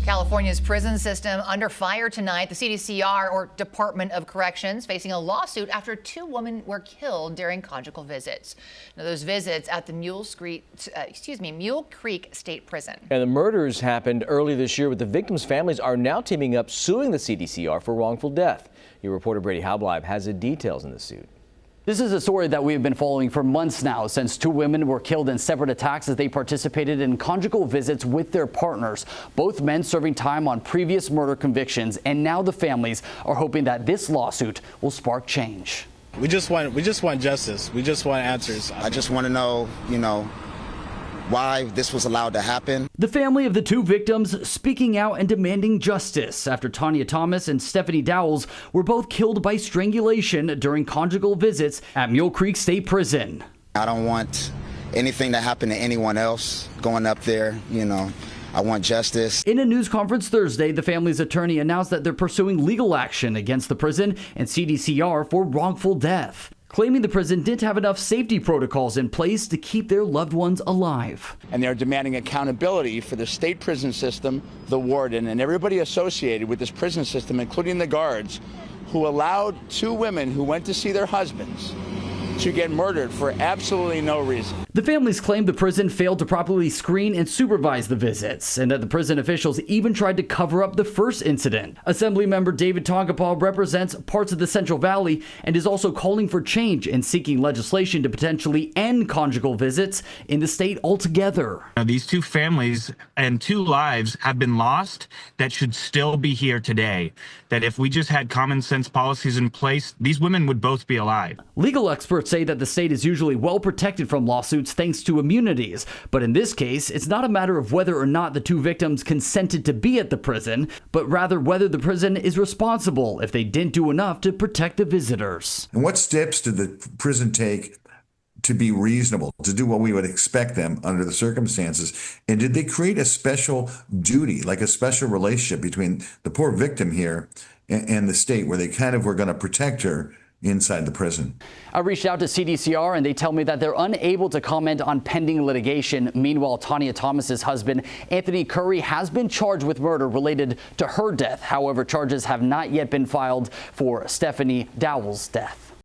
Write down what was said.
California's prison system under fire tonight. The CDCR, or Department of Corrections, facing a lawsuit after 2 women were killed during conjugal visits. Now, those visits at the Mule Creek State Prison. And the murders happened early this year, but the victims' families are now teaming up, suing the CDCR for wrongful death. Your reporter Brady Halbleib has the details in the suit. This is a story that we have been following for months now, since 2 women were killed in separate attacks as they participated in conjugal visits with their partners. Both men serving time on previous murder convictions, and now the families are hoping that this lawsuit will spark change. We just want justice. We just want answers. I just want to know, why this was allowed to happen. The family of the 2 victims speaking out and demanding justice after Tanya Thomas and Stephanie Dowles were both killed by strangulation during conjugal visits at Mule Creek State Prison. I don't want anything to happen to anyone else going up there, I want justice. In a news conference Thursday, the family's attorney announced that they're pursuing legal action against the prison and CDCR for wrongful death, claiming the prison didn't have enough safety protocols in place to keep their loved ones alive. And they're demanding accountability for the state prison system, the warden, and everybody associated with this prison system, including the guards, who allowed 2 women who went to see their husbands to get murdered for absolutely no reason. The families claim the prison failed to properly screen and supervise the visits, and that the prison officials even tried to cover up the first incident. Assemblymember David Tonkapaw represents parts of the Central Valley and is also calling for change and seeking legislation to potentially end conjugal visits in the state altogether. These 2 families and 2 lives have been lost that should still be here today. That if we just had common sense policies in place, these women would both be alive. Legal experts say that the state is usually well protected from lawsuits thanks to immunities, but in this case, it's not a matter of whether or not the 2 victims consented to be at the prison, but rather whether the prison is responsible if they didn't do enough to protect the visitors. And what steps did the prison take to be reasonable, to do what we would expect them under the circumstances? And did they create a special duty, like a special relationship between the poor victim here and the state, where they kind of were going to protect her inside the prison? I reached out to CDCR and they tell me that they're unable to comment on pending litigation. Meanwhile, Tanya Thomas's husband, Anthony Curry, has been charged with murder related to her death. However, charges have not yet been filed for Stephanie Dowles' death.